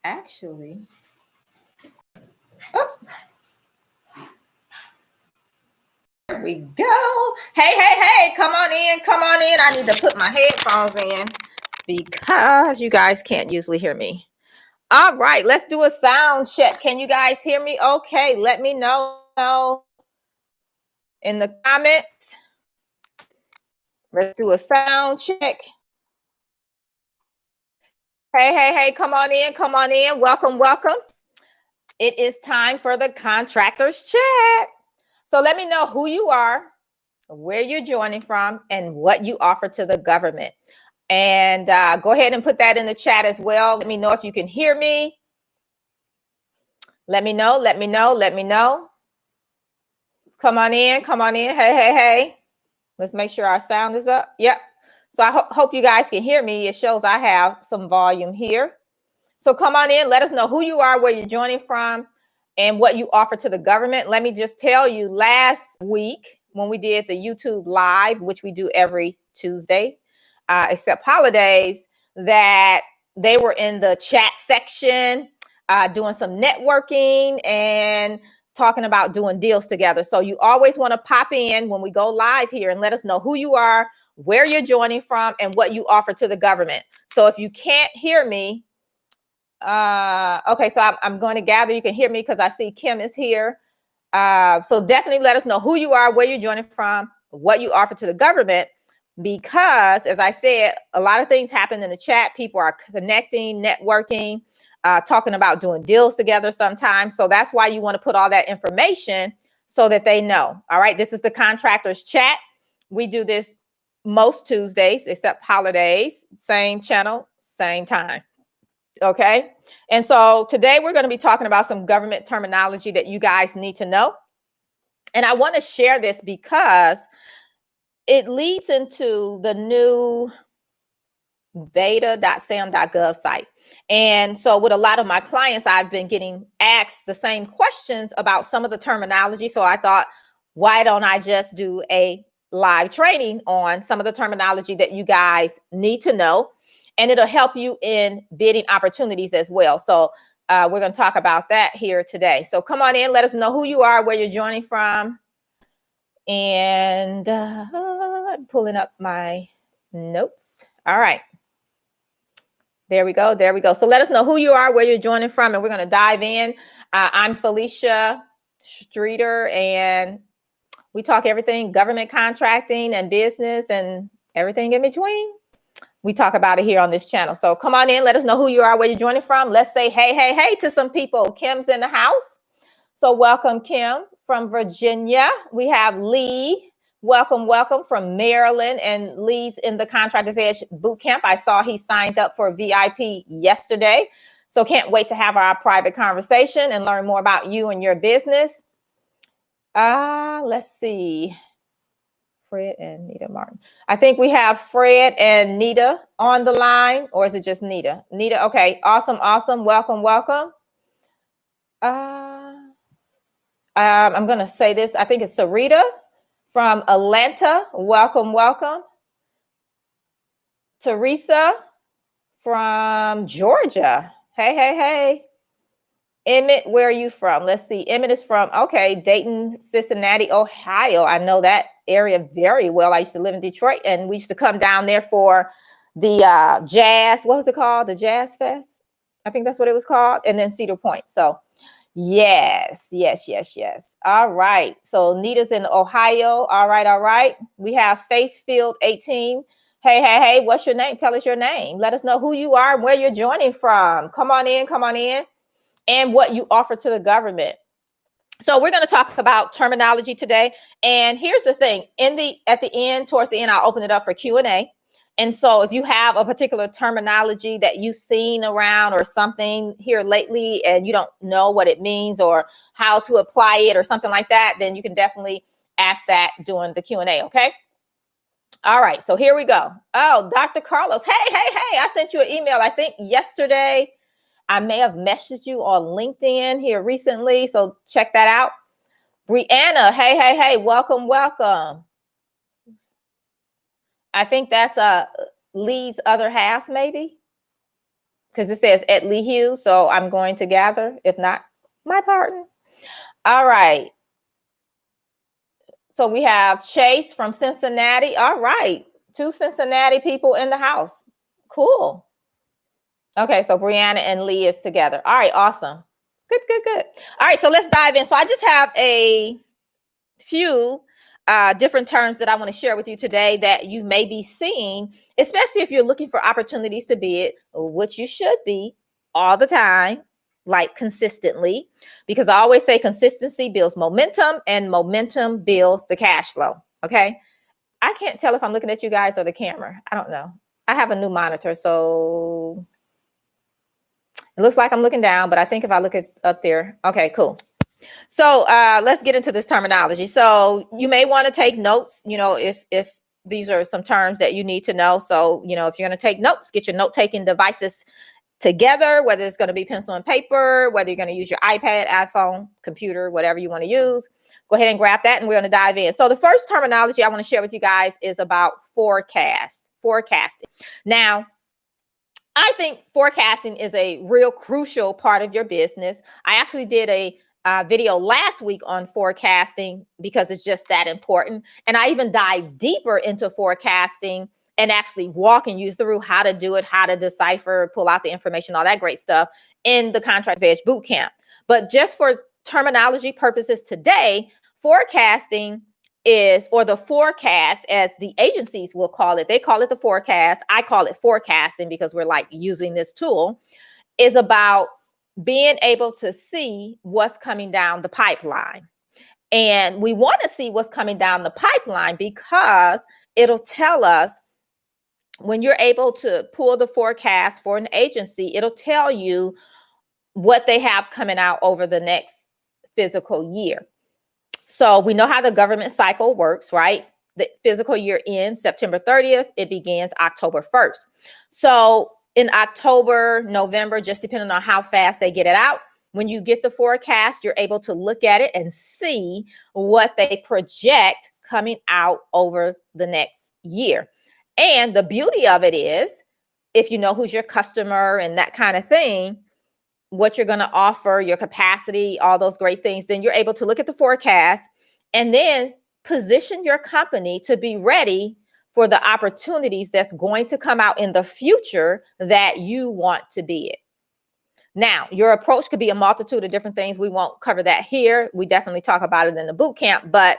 actually, oh, there we go. Hey, come on in. I need to put my headphones in because you guys can't usually hear me. All right, let's do a sound check. Can you guys hear me? Okay, let me know in the comments. Let's do a sound check. Hey, come on in. Welcome. It is time for the Contractors Chat. So let me know who you are, where you're joining from, and what you offer to the government. And go ahead and put that in the chat as well. Let me know if you can hear me. Let me know. Come on in. Hey. Let's make sure our sound is up. Yep. So I hope you guys can hear me. It shows I have some volume here. So come on in. Let us know who you are, where you're joining from, and what you offer to the government. Let me just tell you, last week when we did the YouTube Live, which we do every Tuesday, except holidays, that they were in the chat section doing some networking and talking about doing deals together. So you always want to pop in when we go live here and let us know who you are, where you're joining from, and what you offer to the government. So if you can't hear me, okay, so I'm going to gather you can hear me because I see Kim is here. So definitely let us know who you are, where you're joining from, what you offer to the government, because as I said, a lot of things happen in the chat. People are connecting, networking, talking about doing deals together sometimes. So that's why you want to put all that information so that they know. All right, this is the Contractors Chat. We do this most Tuesdays except holidays, same channel, same time. Okay. And so today we're going to be talking about some government terminology that you guys need to know. And I want to share this because it leads into the new beta.sam.gov site. And so with a lot of my clients, I've been getting asked the same questions about some of the terminology. So I thought, why don't I just do a live training on some of the terminology that you guys need to know? And it'll help you in bidding opportunities as well. So we're going to talk about that here today. So come on in, let us know who you are, where you're joining from. And I'm pulling up my notes. All right. There we go. So let us know who you are, where you're joining from, and we're going to dive in. I'm Felicia Streeter, and we talk everything government contracting and business and everything in between. We talk about it here on this channel. So come on in. Let us know who you are, where you're joining from. Let's say hey to some people. Kim's in the house. So welcome, Kim from Virginia. We have Lee. Welcome from Maryland. And Lee's in the Contractors Edge Bootcamp. I saw he signed up for VIP yesterday. So can't wait to have our private conversation and learn more about you and your business. Let's see. Fred and Nita Martin. I think we have Fred and Nita on the line, or is it just Nita? Nita, okay, awesome. Welcome. I'm going to say this. I think it's Sarita from Atlanta. Welcome. Teresa from Georgia. Hey. Emmett, where are you from? Let's see. Emmett is from, okay, Dayton, Cincinnati, Ohio. I know that area very well. I used to live in Detroit, and we used to come down there for the jazz. What was it called? The Jazz Fest? I think that's what it was called. And then Cedar Point. So yes. All right. So Nita's in Ohio. All right. We have Faithfield 18. Hey. What's your name? Tell us your name. Let us know who you are and where you're joining from. Come on in. And what you offer to the government. So we're going to talk about terminology today. And here's the thing. Towards the end, I'll open it up for Q&A. And so if you have a particular terminology that you've seen around or something here lately and you don't know what it means or how to apply it or something like that, then you can definitely ask that during the Q&A, okay? All right, so here we go. Oh, Dr. Carlos. Hey. I sent you an email, I think yesterday. I may have messaged you on LinkedIn here recently, so check that out. Brianna, hey, welcome. I think that's Lee's other half, maybe. because it says at Leahy, so I'm going to gather. If not, my pardon. All right. So we have Chase from Cincinnati. All right. 2 Cincinnati people in the house. Cool. Okay, so Brianna and Lee is together. All right, awesome. Good, good, good. All right, so let's dive in. So I just have a few different terms that I want to share with you today that you may be seeing, especially if you're looking for opportunities to bid, which you should be all the time, like consistently, because I always say consistency builds momentum and momentum builds the cash flow. Okay. I can't tell if I'm looking at you guys or the camera. I don't know. I have a new monitor, so it looks like I'm looking down, but I think if I look at up there, okay, cool. So let's get into this terminology. So you may want to take notes, if these are some terms that you need to know. So, if you're going to take notes, get your note-taking devices together, whether it's going to be pencil and paper, whether you're going to use your iPad, iPhone, computer, whatever you want to use. Go ahead and grab that, and we're going to dive in. So the first terminology I want to share with you guys is about forecasting. Now, I think forecasting is a real crucial part of your business. I actually did a video last week on forecasting because it's just that important. And I even dive deeper into forecasting and actually walking you through how to do it, how to decipher, pull out the information, all that great stuff in the Contractors Edge Bootcamp. But just for terminology purposes today, forecasting is, or the forecast as the agencies will call it, they call it the forecast. I call it forecasting because we're like using this tool, is about being able to see what's coming down the pipeline. And we want to see what's coming down the pipeline because it'll tell us, when you're able to pull the forecast for an agency, it'll tell you what they have coming out over the next fiscal year. So we know how the government cycle works, right? The fiscal year ends September 30th. It begins October 1st. So in October, November, just depending on how fast they get it out, when you get the forecast, you're able to look at it and see what they project coming out over the next year. And the beauty of it is, if you know who's your customer and that kind of thing, what you're going to offer, your capacity, all those great things, then you're able to look at the forecast and then position your company to be ready for the opportunities that's going to come out in the future that you want to bid. Now, your approach could be a multitude of different things. We won't cover that here. We definitely talk about it in the boot camp, but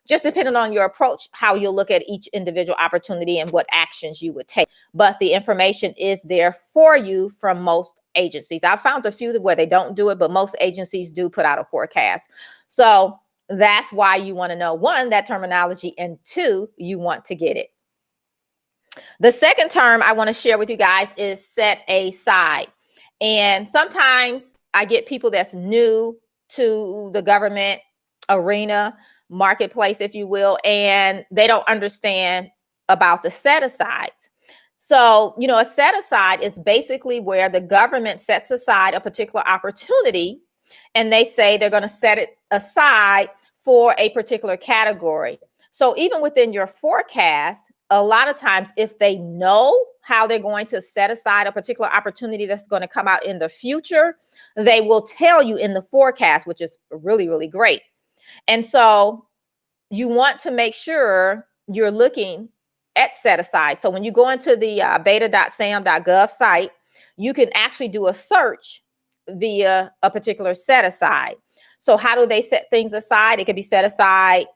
just depending on your approach, how you'll look at each individual opportunity and what actions you would take. But the information is there for you from most agencies. I've found a few where they don't do it, but most agencies do put out a forecast. So that's why you want to know, one, that terminology, and two, you want to get it. The second term I want to share with you guys is set aside. And sometimes I get people that's new to the government arena, marketplace, if you will, and they don't understand about the set asides. So, a set aside is basically where the government sets aside a particular opportunity and they say they're going to set it aside for a particular category. So even within your forecast, a lot of times, if they know how they're going to set aside a particular opportunity that's going to come out in the future, they will tell you in the forecast, which is really, really great. And so you want to make sure you're looking at set aside. So when you go into the beta.sam.gov site, you can actually do a search via a particular set aside. So how do they set things aside? It could be set aside.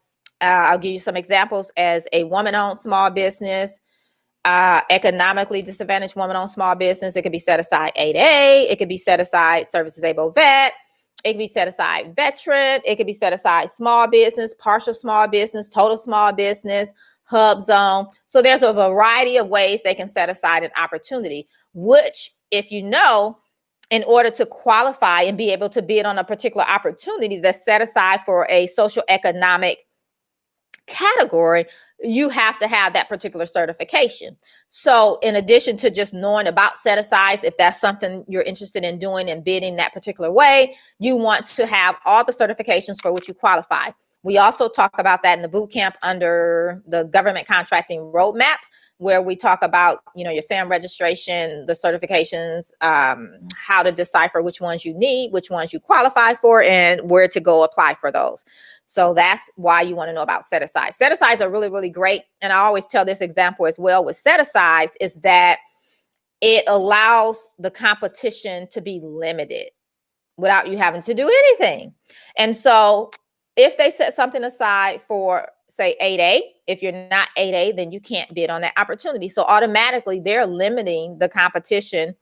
I'll give you some examples as a woman-owned small business, economically disadvantaged woman-owned small business. It could be set aside 8A. It could be set aside service-disabled vet. It could be set aside veteran. It could be set aside small business, partial small business, total small business, hub zone. So there's a variety of ways they can set aside an opportunity, which, if you know, in order to qualify and be able to bid on a particular opportunity that's set aside for a social economic category, you have to have that particular certification. So in addition to just knowing about set asides, if that's something you're interested in doing and bidding that particular way, you want to have all the certifications for which you qualify. We also talk about that in the boot camp under the government contracting roadmap. where we talk about, your SAM registration, the certifications, how to decipher which ones you need, which ones you qualify for, and where to go apply for those. So that's why you want to know about set-asides. Set-asides are really, really great. And I always tell this example as well with set-asides is that it allows the competition to be limited without you having to do anything. And so if they set something aside for, say, 8A, if you're not 8A, then you can't bid on that opportunity. So automatically they're limiting the competition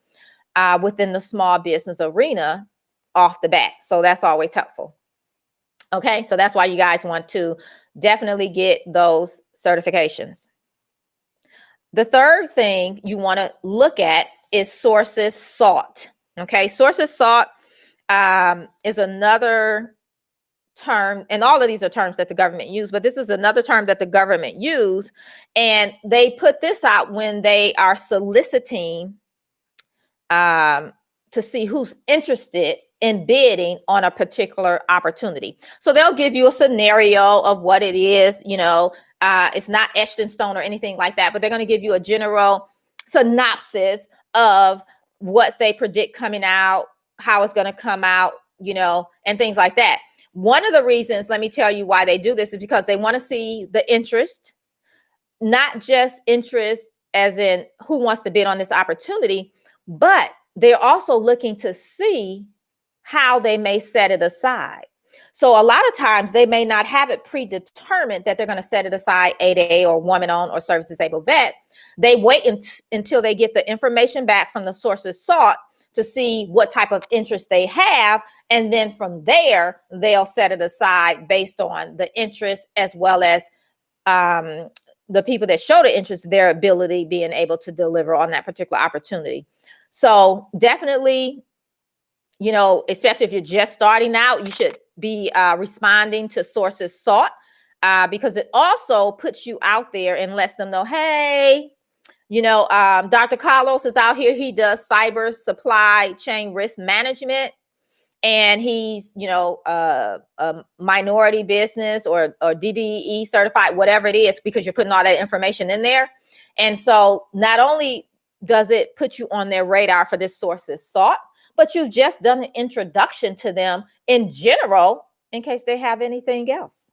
within the small business arena off the bat. So that's always helpful. Okay, so that's why you guys want to definitely get those certifications. The third thing you want to look at is sources sought. Okay, sources sought is another term, and all of these are terms that the government use, but this is another term that the government use, and they put this out when they are soliciting to see who's interested in bidding on a particular opportunity. So they'll give you a scenario of what it is, it's not etched in stone or anything like that, but they're going to give you a general synopsis of what they predict coming out, how it's going to come out, and things like that. One of the reasons, let me tell you why they do this, is because they want to see the interest, not just interest as in who wants to bid on this opportunity, but they're also looking to see how they may set it aside. So a lot of times they may not have it predetermined that they're going to set it aside 8A or woman-owned or service disabled vet. They wait until they get the information back from the sources sought to see what type of interest they have. And then from there, they'll set it aside based on the interest as well as the people that show the interest, their ability being able to deliver on that particular opportunity. So definitely, especially if you're just starting out, you should be responding to sources sought because it also puts you out there and lets them know, hey, Dr. Carlos is out here. He does cyber supply chain risk management, and he's, a minority business or DBE certified, whatever it is, because you're putting all that information in there. And so not only does it put you on their radar for this sources sought, but you've just done an introduction to them in general in case they have anything else.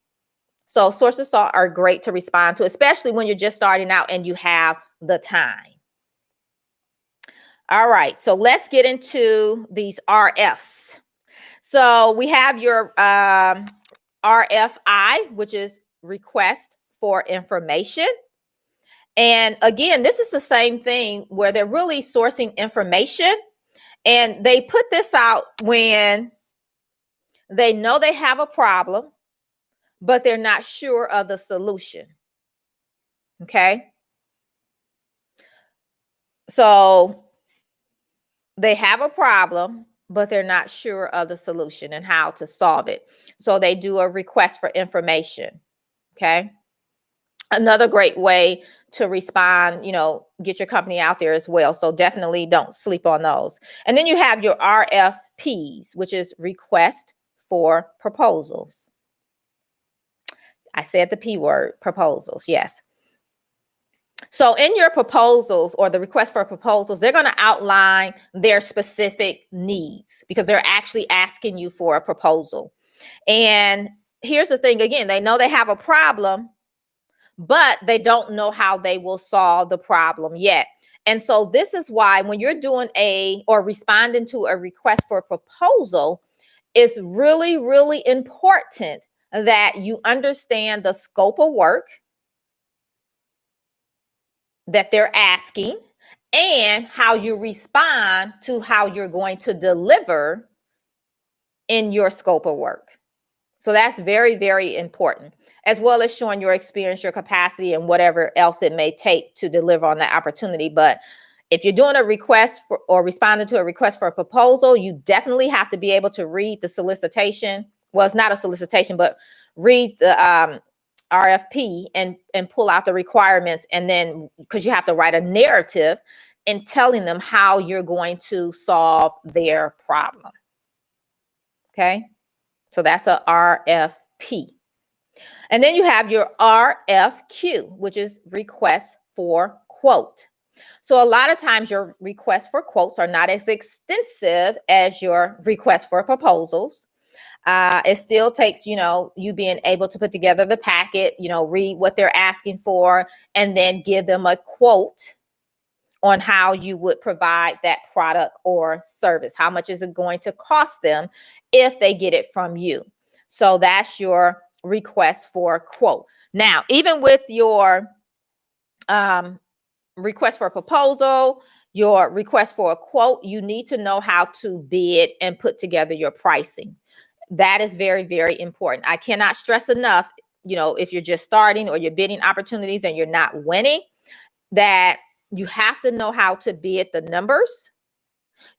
So sources sought are great to respond to, especially when you're just starting out and you have the time. All right, so let's get into these RFs. So we have your RFI, which is request for information. And again, this is the same thing where they're really sourcing information. And they put this out when they know they have a problem, but they're not sure of the solution. Okay. So they have a problem, but they're not sure of the solution and how to solve it. So they do a request for information. Okay. Another great way to respond, get your company out there as well. So definitely don't sleep on those. And then you have your RFPs, which is request for proposals. I said the P word, proposals. Yes. So in your proposals or the request for proposals, they're going to outline their specific needs because they're actually asking you for a proposal. And here's the thing, again, they know they have a problem, but they don't know how they will solve the problem yet. And so this is why when you're doing or responding to a request for a proposal, it's really, really important that you understand the scope of work that they're asking and how you respond to how you're going to deliver in your scope of work. So that's very, very important, as well as showing your experience, your capacity, and whatever else it may take to deliver on that opportunity. But if you're doing a request for or responding to a request for a proposal, you definitely have to be able to read the solicitation. Well, it's not a solicitation, but read the RFP and pull out the requirements. And then because you have to write a narrative and telling them how you're going to solve their problem. Okay. So that's a RFP. And then you have your RFQ, which is request for quote. So a lot of times your requests for quotes are not as extensive as your request for proposals. It still takes, you being able to put together the packet, read what they're asking for, and then give them a quote on how you would provide that product or service. How much is it going to cost them if they get it from you? So that's your request for a quote. Now, even with your request for a proposal, your request for a quote, you need to know how to bid and put together your pricing. That is very, very important. I cannot stress enough, if you're just starting or you're bidding opportunities and you're not winning, that you have to know how to bid the numbers.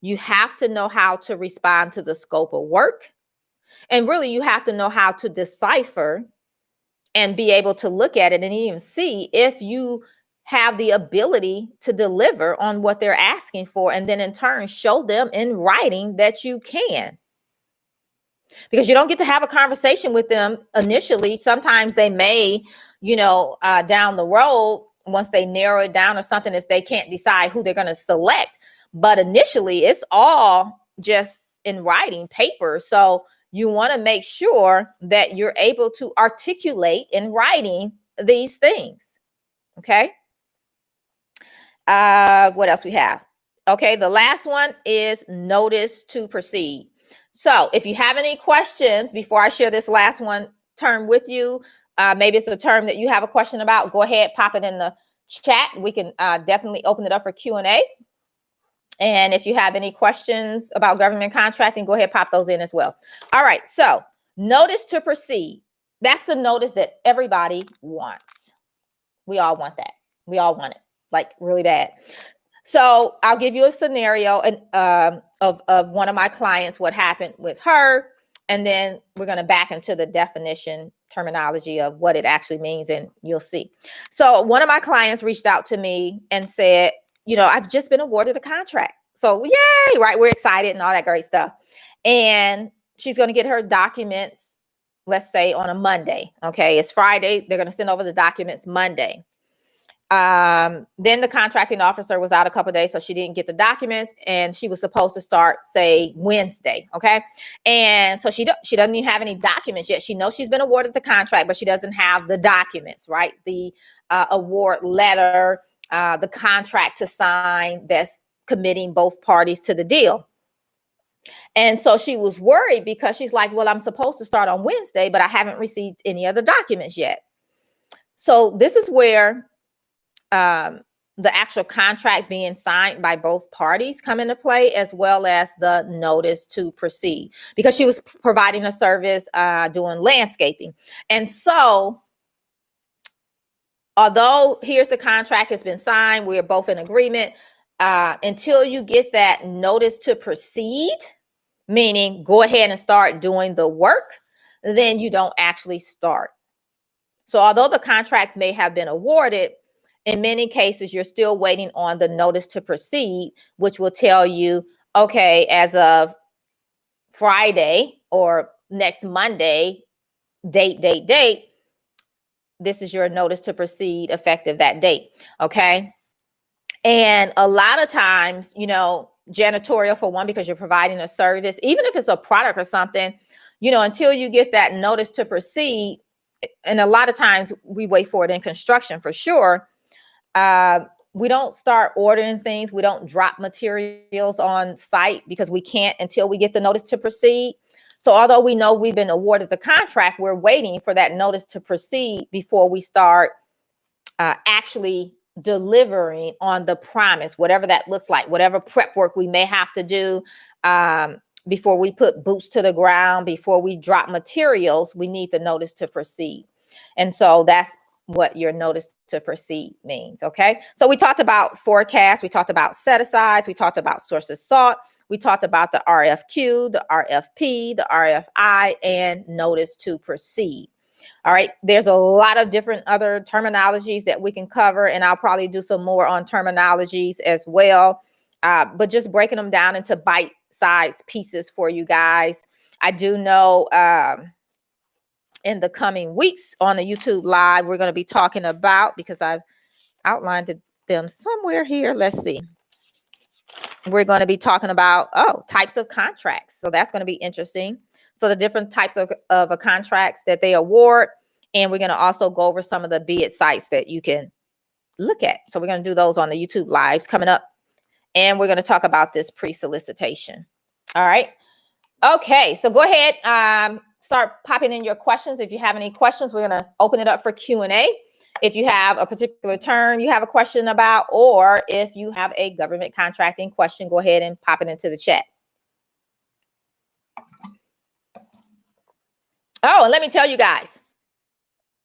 You have to know how to respond to the scope of work. And really, you have to know how to decipher and be able to look at it and even see if you have the ability to deliver on what they're asking for. And then in turn, show them in writing that you can. Because you don't get to have a conversation with them initially. Sometimes they may, down the road, once they narrow it down or something, if they can't decide who they're going to select. But initially, it's all just in writing, paper. So you want to make sure that you're able to articulate in writing these things. Okay. What else we have? Okay. The last one is notice to proceed. So if you have any questions before I share this last one term with you, maybe it's a term that you have a question about, go ahead, pop it in the chat. We can definitely open it up for Q&A. And if you have any questions about government contracting, go ahead, pop those in as well. All right. So notice to proceed. That's the notice that everybody wants. We all want that. We all want it, like really bad. So I'll give you a scenario of one of my clients, what happened with her, and then we're going to back into the definition terminology of what it actually means, and you'll see. So one of my clients reached out to me and said, I've just been awarded a contract. So yay, right? We're excited and all that great stuff. And she's going to get her documents, let's say on a Monday. Okay, it's Friday. They're going to send over the documents Monday. Then the contracting officer was out a couple of days, so she didn't get the documents, and she was supposed to start, say, Wednesday. Okay. And so she doesn't even have any documents yet. She knows she's been awarded the contract, but she doesn't have the documents, right? The award letter, the contract to sign that's committing both parties to the deal. And so she was worried because she's like, well, I'm supposed to start on Wednesday, but I haven't received any other documents yet. So this is where the actual contract being signed by both parties come into play, as well as the notice to proceed, because she was providing a service doing landscaping. And so although here's the contract has been signed, we're both in agreement, until you get that notice to proceed, meaning go ahead and start doing the work, then you don't actually start. So although the contract may have been awarded, in many cases, you're still waiting on the notice to proceed, which will tell you, okay, as of Friday or next Monday, date, this is your notice to proceed effective that date. Okay. And a lot of times, janitorial for one, because you're providing a service, even if it's a product or something, until you get that notice to proceed, and a lot of times we wait for it in construction for sure. We don't start ordering things. We don't drop materials on site because we can't until we get the notice to proceed. So although we know we've been awarded the contract, we're waiting for that notice to proceed before we start actually delivering on the promise, whatever that looks like, whatever prep work we may have to do before we put boots to the ground, before we drop materials, we need the notice to proceed. And so that's what your notice to proceed means. Okay. So we talked about forecast. We talked about set asides. We talked about sources sought. We talked about the RFQ, the RFP, the RFI, and notice to proceed. All right. There's a lot of different other terminologies that we can cover, and I'll probably do some more on terminologies as well. But just breaking them down into bite-sized pieces for you guys. I do know in the coming weeks on the YouTube Live, we're going to be talking about, because I've outlined it them somewhere here. Let's see. We're going to be talking about, types of contracts. So that's going to be interesting. So the different types of contracts that they award. And we're going to also go over some of the bid sites that you can look at. So we're going to do those on the YouTube lives coming up. And we're going to talk about this pre-solicitation. All right. Okay. So go ahead. Start popping in your questions. If you have any questions, we're going to open it up for Q&A. If you have a particular term you have a question about, or if you have a government contracting question, go ahead and pop it into the chat. Oh, and let me tell you guys,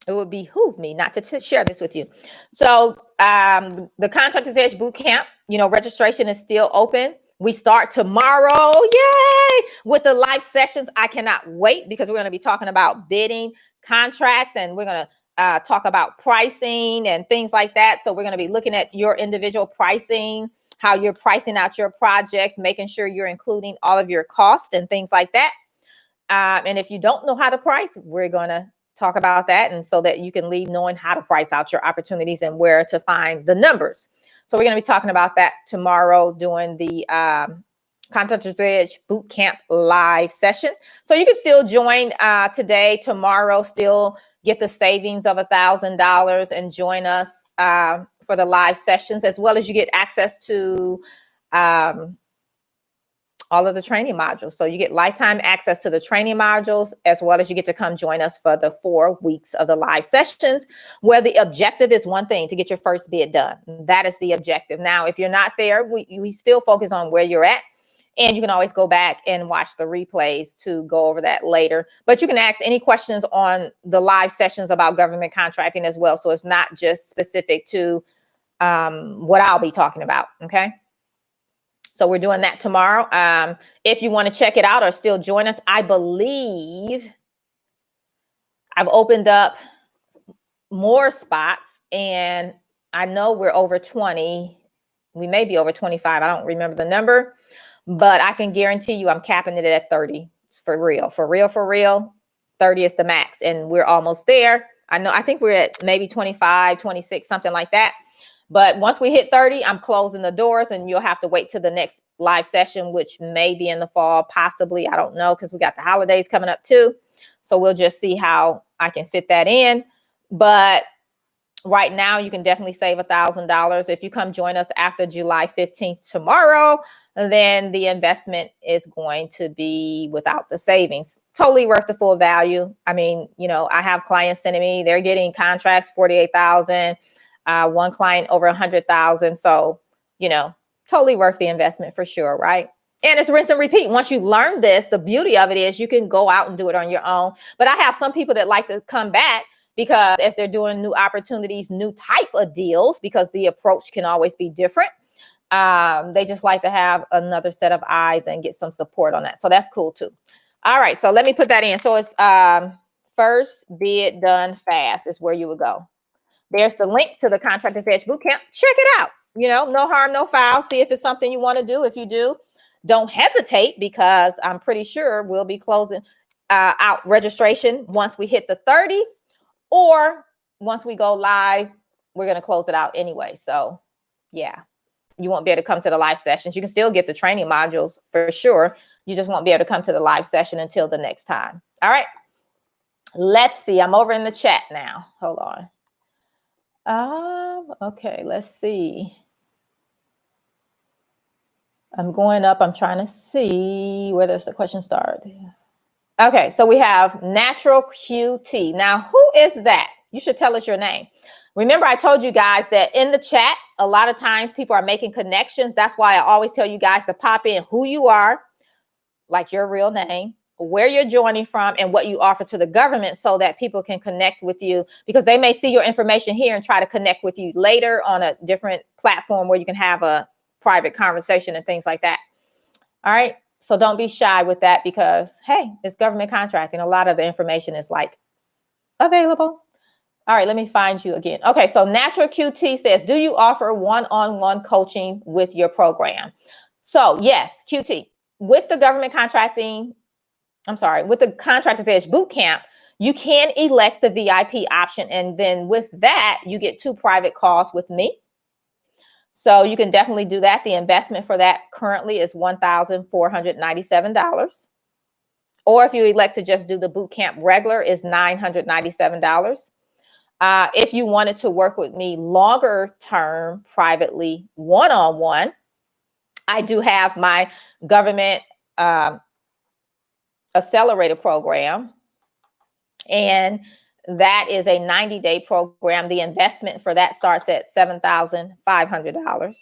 it would behoove me not to share this with you. So the Contractors Edge Bootcamp, registration is still open. We start tomorrow, yay, with the live sessions. I cannot wait because we're going to be talking about bidding contracts, and we're going to talk about pricing and things like that. So we're going to be looking at your individual pricing, how you're pricing out your projects, making sure you're including all of your costs and things like that. And if you don't know how to price, we're going to talk about that, and so that you can leave knowing how to price out your opportunities and where to find the numbers. So we're going to be talking about that tomorrow during the Contractors Edge Bootcamp live session. So you can still join today, tomorrow, still get the savings of $1,000 and join us for the live sessions, as well as you get access to all of the training modules. So you get lifetime access to the training modules, as well as you get to come join us for the 4 weeks of the live sessions, where the objective is one thing: to get your first bid done. That is the objective. Now, if you're not there, we still focus on where you're at. And you can always go back and watch the replays to go over that later. But you can ask any questions on the live sessions about government contracting as well. So it's not just specific to what I'll be talking about. Okay. So we're doing that tomorrow. If you want to check it out or still join us, I believe I've opened up more spots, and I know we're over 20. We may be over 25. I don't remember the number, but I can guarantee you I'm capping it at 30 for real, for real, for real. 30 is the max, and we're almost there. I think we're at maybe 25, 26, something like that. But once we hit 30, I'm closing the doors, and you'll have to wait till the next live session, which may be in the fall, possibly. I don't know, because we got the holidays coming up too. So we'll just see how I can fit that in. But right now, you can definitely save $1,000. If you come join us after July 15th tomorrow, then the investment is going to be without the savings. Totally worth the full value. I mean, I have clients sending me, they're getting contracts, $48,000. One client over $100,000. So, totally worth the investment for sure. Right. And it's rinse and repeat. Once you learn this, the beauty of it is you can go out and do it on your own. But I have some people that like to come back because as they're doing new opportunities, new type of deals, because the approach can always be different. They just like to have another set of eyes and get some support on that. So that's cool too. All right. So let me put that in. So it's first bid done fast is where you would go. There's the link to the Contractors Edge Bootcamp. Check it out. No harm, no foul. See if it's something you want to do. If you do, don't hesitate, because I'm pretty sure we'll be closing out registration once we hit the 30, or once we go live, we're going to close it out anyway. So yeah, you won't be able to come to the live sessions. You can still get the training modules for sure. You just won't be able to come to the live session until the next time. All right. Let's see. I'm over in the chat now. Hold on. Okay, let's see. I'm going up. I'm trying to see where does the question start. Okay, so we have Natural QT. Now, who is that? You should tell us your name. Remember, I told you guys that in the chat, a lot of times people are making connections. That's why I always tell you guys to pop in who you are, like your real name, where you're joining from, and what you offer to the government, so that people can connect with you, because they may see your information here and try to connect with you later on a different platform where you can have a private conversation and things like that. All right. So don't be shy with that, because, hey, it's government contracting. A lot of the information is like available. All right. Let me find you again. Okay. So Natural QT says, do you offer one-on-one coaching with your program? So yes, QT, with the government contracting, with the Contractors Edge Bootcamp, you can elect the VIP option. And then with that, you get 2 private calls with me. So you can definitely do that. The investment for that currently is $1,497. Or if you elect to just do the boot camp regular, is $997. If you wanted to work with me longer term, privately, one-on-one, I do have my government Accelerator program. And that is a 90-day program. The investment for that starts at $7,500.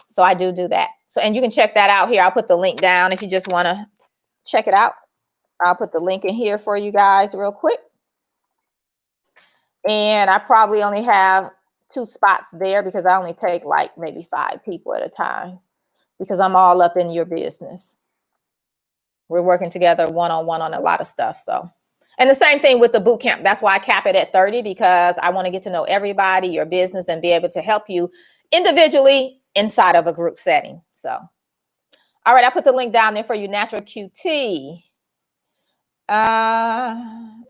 So I do that. So, and you can check that out here. I'll put the link down if you just want to check it out. I'll put the link in here for you guys real quick. And I probably only have 2 spots there because I only take like maybe 5 people at a time because I'm all up in your business. We're working together one-on-one on a lot of stuff. So, and the same thing with the boot camp. That's why I cap it at 30, because I want to get to know everybody, your business, and be able to help you individually inside of a group setting. So, all right, I put the link down there for you, Natural QT.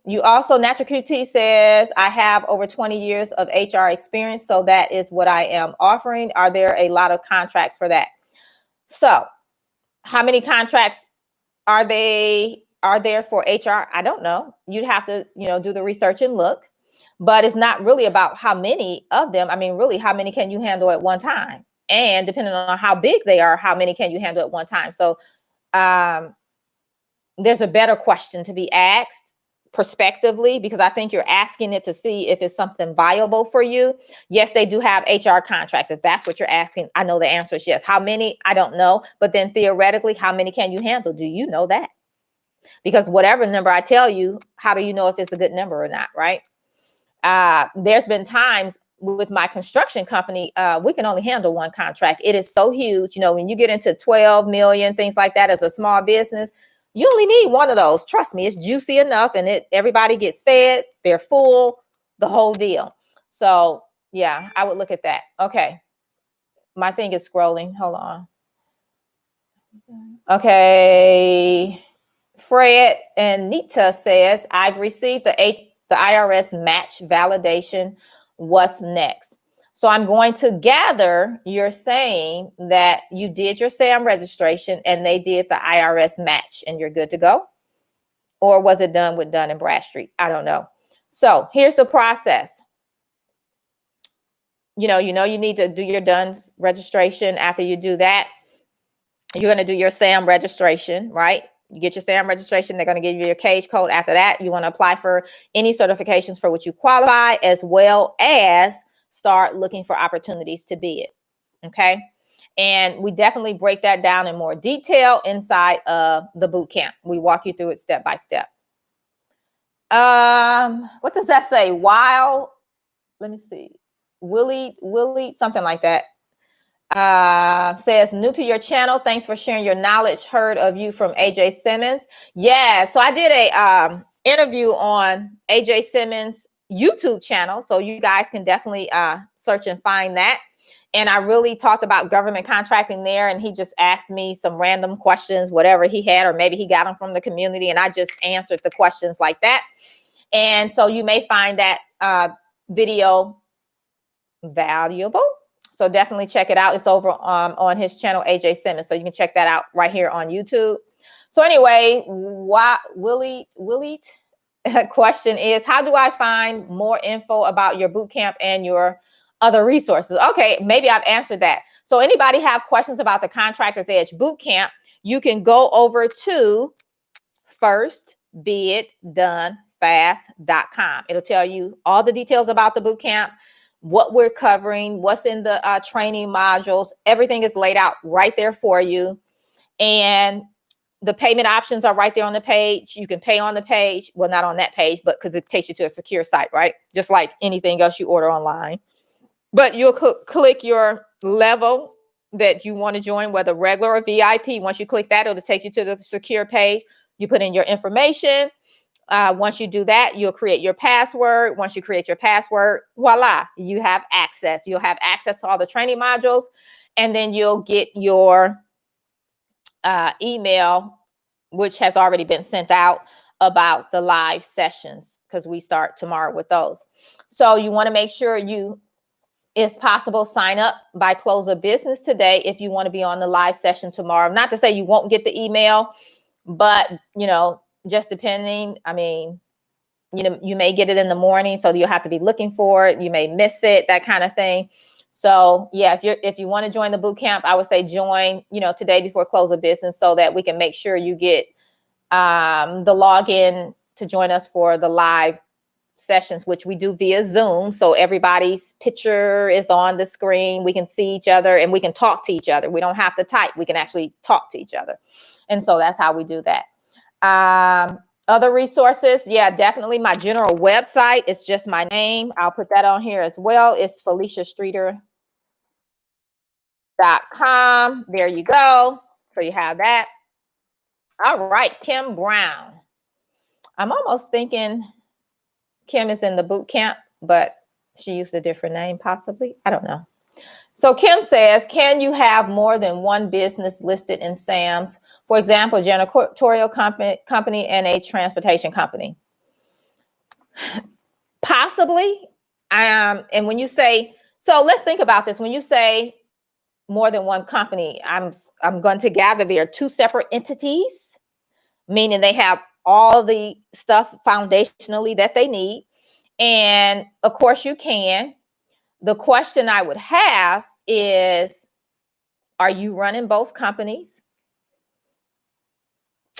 You also, Natural QT says, I have over 20 years of HR experience, so that is what I am offering. Are there a lot of contracts for that? So, how many contracts are there for HR? I don't know. You'd have to, do the research and look, but it's not really about how many of them. I mean, really, how many can you handle at one time? And depending on how big they are, how many can you handle at one time? So there's a better question to be asked prospectively, because I think you're asking it to see if it's something viable for you. Yes, they do have HR contracts. If that's what you're asking, I know the answer is yes. How many? I don't know. But then theoretically, how many can you handle? Do you know that? Because whatever number I tell you, how do you know if it's a good number or not, right? There's been times with my construction company, we can only handle 1 contract. It is so huge. When you get into 12 million, things like that as a small business, you only need 1 of those. Trust me, it's juicy enough, and everybody gets fed, they're full, the whole deal. So yeah, I would look at that. Okay. My thing is scrolling. Hold on. Okay. Fred and Nita says, I've received the IRS match validation. What's next? So I'm going to gather you're saying that you did your SAM registration and they did the IRS match and you're good to go? Or was it done with Dun and Bradstreet? I don't know. So here's the process. You need to do your Dun registration. After you do that, you're going to do your SAM registration, right? You get your SAM registration. They're going to give you your cage code. After that, you want to apply for any certifications for which you qualify, as well as start looking for opportunities to bid. Okay. And we definitely break that down in more detail inside of the boot camp. We walk you through it step by step. What does that say? While, let me see. Willie, something like that. Says, new to your channel. Thanks for sharing your knowledge. Heard of you from AJ Simmons. Yeah. So I did a interview on AJ Simmons YouTube channel. So you guys can definitely search and find that. And I really talked about government contracting there. And he just asked me some random questions, whatever he had, or maybe he got them from the community. And I just answered the questions like that. And so you may find that video valuable. So definitely check it out. It's over on his channel, AJ Simmons. So you can check that out right here on YouTube. So anyway, Willie question is, how do I find more info about your bootcamp and your other resources? Okay, maybe I've answered that. So anybody have questions about the Contractors Edge Bootcamp, you can go over to firstbidonefast.com. It'll tell you all the details about the bootcamp, what we're covering, what's in the training modules. Everything is laid out right there for you. And the payment options are right there on the page. You can pay on the page. Well, not on that page, but because it takes you to a secure site, right? Just like anything else you order online. But you'll click your level that you want to join, whether regular or VIP. Once you click that, it'll take you to the secure page. You put in your information. Once you do that, you'll create your password. Once you create your password, voila, you have access. You'll have access to all the training modules, and then you'll get your email, which has already been sent out, about the live sessions, because we start tomorrow with those. So you want to make sure you If possible, sign up by close of business today if you want to be on the live session tomorrow. Not to say you won't get the email, but, you know, just depending, I mean, you know, you may get it in the morning, so you'll have to be looking for it. You may miss it, that kind of thing. So yeah, if you want to join the boot camp, I would say join, you know, today before close of business, so that we can make sure you get the login to join us for the live sessions, which we do via Zoom. So everybody's picture is on the screen. We can see each other and we can talk to each other. We don't have to type. We can actually talk to each other. And so that's how we do that. Other resources, yeah, definitely my general website. It's just my name. I'll put that on here as well. It's FeliciaStreeter.com. There you go. So you have that. All right, Kim Brown. I'm almost thinking Kim is in the boot camp, but she used a different name possibly. I don't know. So Kim says, can you have more than one business listed in SAMS? For example, janitorial company and a transportation company. Possibly. And when you say, so let's think about this. When you say more than one company, I'm going to gather there are two separate entities, meaning they have all the stuff foundationally that they need. And of course you can. The question I would have is, are you running both companies?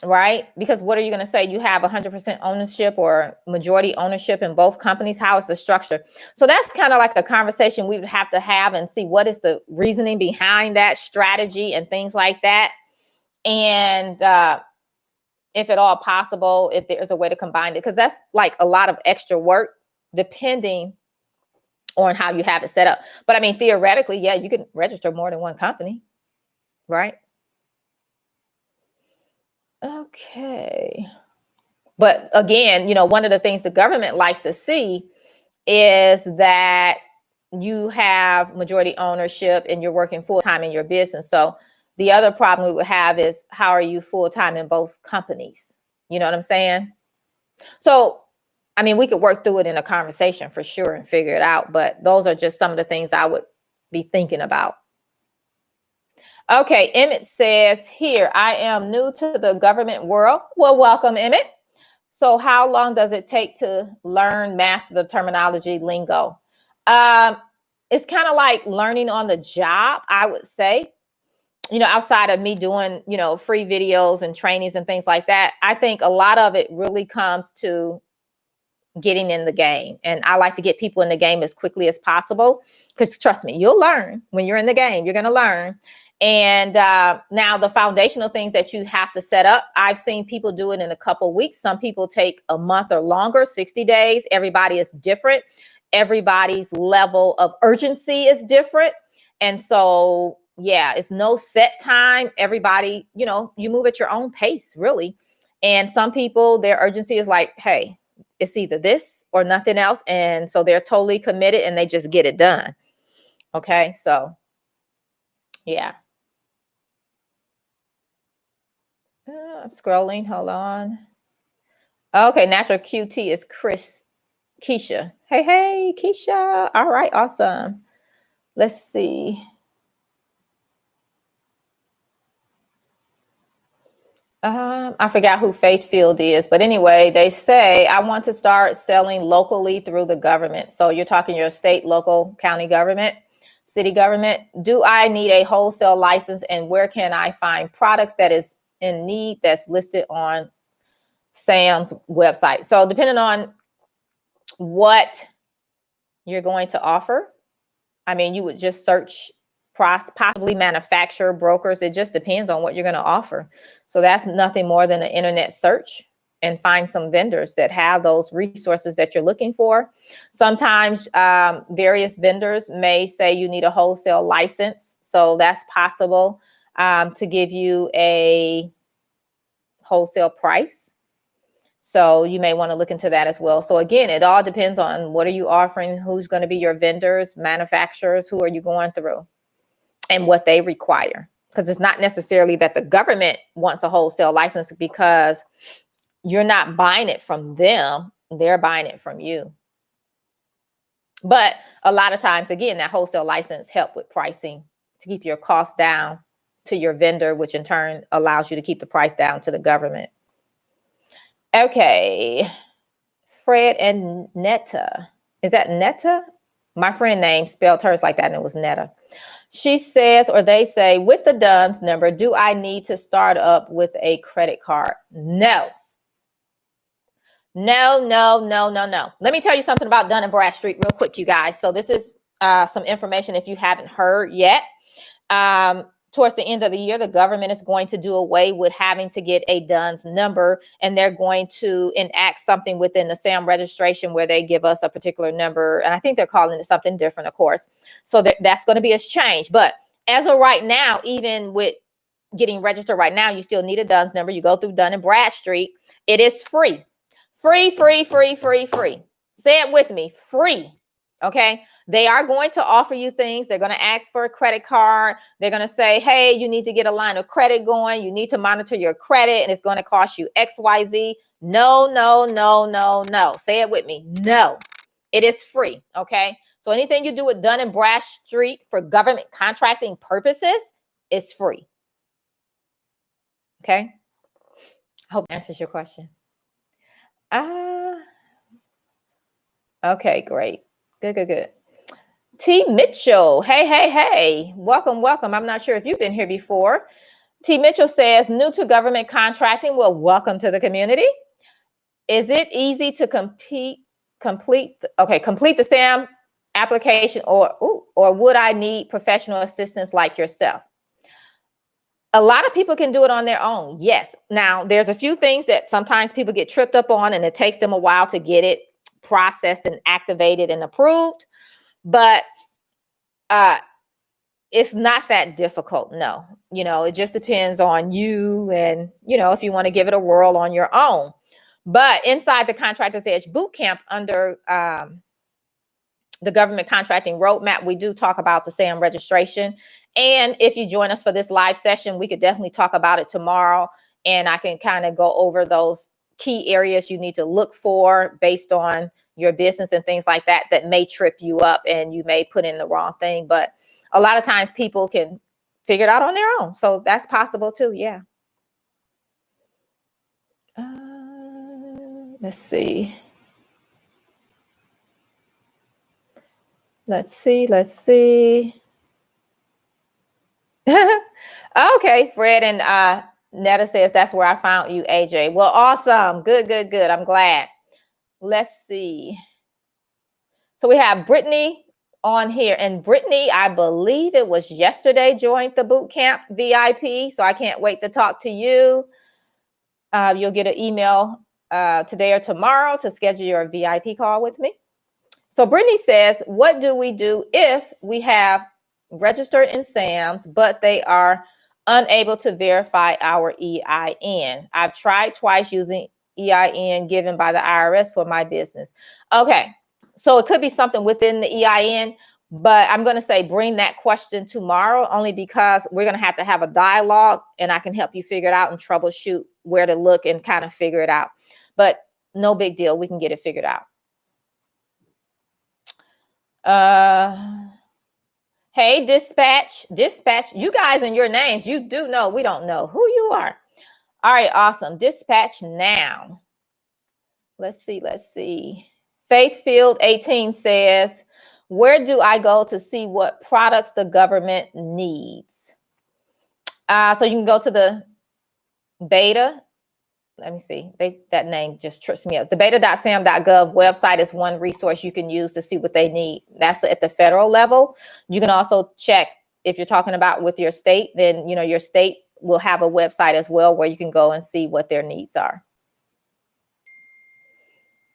Right? Because what are you going to say? You have 100% ownership or majority ownership in both companies. How is the structure? So that's kind of like a conversation we would have to have and see what is the reasoning behind that strategy and things like that. And if at all possible, if there's a way to combine it, because that's like a lot of extra work depending on how you have it set up. But I mean, theoretically, yeah, you can register more than one company, right? Okay. But again, you know, one of the things the government likes to see is that you have majority ownership and you're working full time in your business. So the other problem we would have is, how are you full time in both companies? You know what I'm saying? So, I mean, we could work through it in a conversation for sure and figure it out. But those are just some of the things I would be thinking about. Okay, Emmett says here, I am new to the government world. Well, welcome, Emmett. So how long does it take to learn, master the terminology lingo? It's kind of like learning on the job, I would say. You know, outside of me doing, you know, free videos and trainings and things like that, I think a lot of it really comes to getting in the game. And I like to get people in the game as quickly as possible, because trust me, you'll learn when you're in the game. You're going to learn. And now the foundational things that you have to set up, I've seen people do it in a couple of weeks. Some people take a month or longer, 60 days. Everybody is different. Everybody's level of urgency is different. And so, yeah, it's no set time. Everybody, you know, you move at your own pace, really. And some people, their urgency is like, hey, it's either this or nothing else. And so they're totally committed and they just get it done. Okay, so yeah. I'm scrolling. Hold on. Okay, natural QT is Keisha. Hey, Keisha. All right, awesome. Let's see. I forgot who Faithfield is, but anyway, they say, I want to start selling locally through the government. So you're talking your state, local, county government, city government. Do I need a wholesale license, and where can I find products that is in need that's listed on SAM's website? So depending on what you're going to offer, I mean, you would just search possibly manufacturer, brokers. It just depends on what you're going to offer. So that's nothing more than an internet search and find some vendors that have those resources that you're looking for. Sometimes various vendors may say you need a wholesale license. So that's possible to give you a wholesale price. So you may want to look into that as well. So again, it all depends on what are you offering, who's going to be your vendors, manufacturers, who are you going through, and what they require. Because it's not necessarily that the government wants a wholesale license, because you're not buying it from them, they're buying it from you. But a lot of times, again, that wholesale license help with pricing to keep your costs down to your vendor, which in turn allows you to keep the price down to the government. Okay. Fred and Netta. Is that Netta? My friend name spelled hers like that, and it was Netta. She says, or they say, with the DUNS number, do I need to start up with a credit card? No. No, no, no, no, no. Let me tell you something about Dun & Bradstreet real quick, you guys. So this is some information if you haven't heard yet. Towards the end of the year, the government is going to do away with having to get a DUNS number, and they're going to enact something within the SAM registration where they give us a particular number. And I think they're calling it something different, of course. So that's going to be a change. But as of right now, even with getting registered right now, you still need a DUNS number. You go through Dun & Bradstreet. It is free. Free, free, free, free, free. Say it with me, free. Okay. They are going to offer you things. They're going to ask for a credit card. They're going to say, hey, you need to get a line of credit going. You need to monitor your credit, and it's going to cost you XYZ. No, no, no, no, no. Say it with me. No, it is free. Okay. So anything you do with Dun & Bradstreet for government contracting purposes is free. Okay. I hope that answers your question. Okay, great. Good, good, good. T. Mitchell. Hey, hey, hey. Welcome, welcome. I'm not sure if you've been here before. T. Mitchell says, new to government contracting. Well, welcome to the community. Is it easy to complete the SAM application, or would I need professional assistance like yourself? A lot of people can do it on their own. Yes. Now, there's a few things that sometimes people get tripped up on, and it takes them a while to get it processed and activated and approved. But it's not that difficult. No, it just depends on you, and if you want to give it a whirl on your own. But inside the Contractors Edge Bootcamp, under the government contracting roadmap, we do talk about the SAM registration. And if you join us for this live session, we could definitely talk about it tomorrow, and I can kind of go over those key areas you need to look for based on your business and things like that may trip you up, and you may put in the wrong thing. But a lot of times people can figure it out on their own. So that's possible too. Yeah. Let's see. Let's see. Okay, Fred and Netta says that's where I found you, AJ. Well, awesome. Good, good, good. I'm glad. Let's see. So we have Brittany on here, and Brittany, I believe it was yesterday, joined the bootcamp VIP. So I can't wait to talk to you. You'll get an email today or tomorrow to schedule your VIP call with me. So Brittany says, what do we do if we have registered in SAMs, but they are unable to verify our EIN? I've tried twice using EIN given by the IRS for my business. Okay, so it could be something within the EIN, but I'm going to say bring that question tomorrow, only because we're going to have a dialogue, and I can help you figure it out and troubleshoot where to look and kind of figure it out. But no big deal. We can get it figured out. Hey, dispatch, you guys and your names, you do know we don't know who you are. All right, awesome. Dispatch now. Let's see. Faithfield 18 says, where do I go to see what products the government needs? So you can go to the beta. Let me see. That name just trips me up. The beta.sam.gov website is one resource you can use to see what they need. That's at the federal level. You can also check, if you're talking about with your state, then your state will have a website as well where you can go and see what their needs are.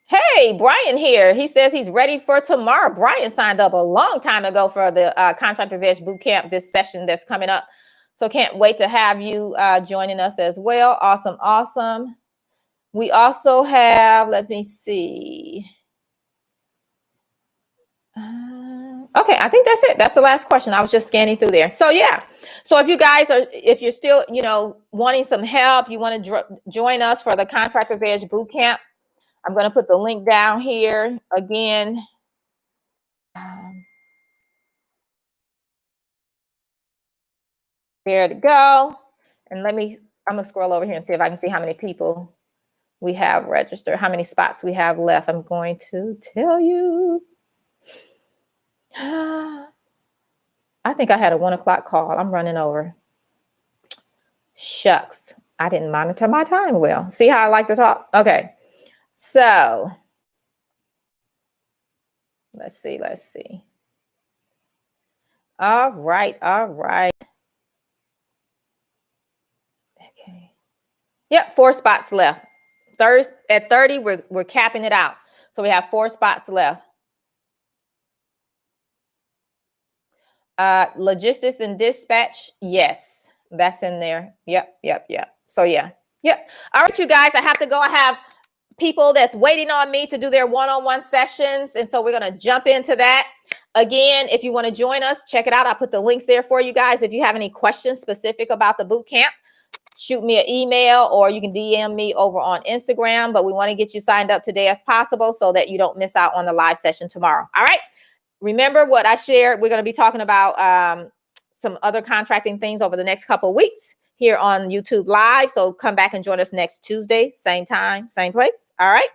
Hey, Brian here. He says he's ready for tomorrow. Brian signed up a long time ago for the Contractors Edge Bootcamp, this session that's coming up. So can't wait to have you joining us as well. Awesome, awesome. We also have, let me see. Okay, I think that's it. That's the last question. I was just scanning through there. So yeah. So if you guys are, if you're still, wanting some help, you want to join us for the Contractors Edge Bootcamp, I'm going to put the link down here again. There to go. And I'm gonna scroll over here and see if I can see how many people we have registered, how many spots we have left. I'm going to tell you. I think I had a 1 o'clock call. I'm running over. Shucks. I didn't monitor my time well. See how I like to talk? Okay. So let's see. All right. Okay. Yep, 4 spots left. Thursday at 30, we're capping it out. So we have 4 spots left. Logistics and dispatch, yes, that's in there. Yep. So yeah. All right, you guys, I have to go. I have people that's waiting on me to do their one-on-one sessions, and so we're going to jump into that. Again, if you want to join us, check it out. I'll put the links there for you guys. If you have any questions specific about the boot camp, shoot me an email or you can DM me over on Instagram. But we want to get you signed up today if possible so that you don't miss out on the live session tomorrow. All right. Remember what I shared. We're going to be talking about some other contracting things over the next couple of weeks here on YouTube Live. So come back and join us next Tuesday, same time, same place. All right.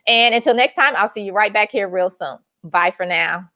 And until next time, I'll see you right back here real soon. Bye for now.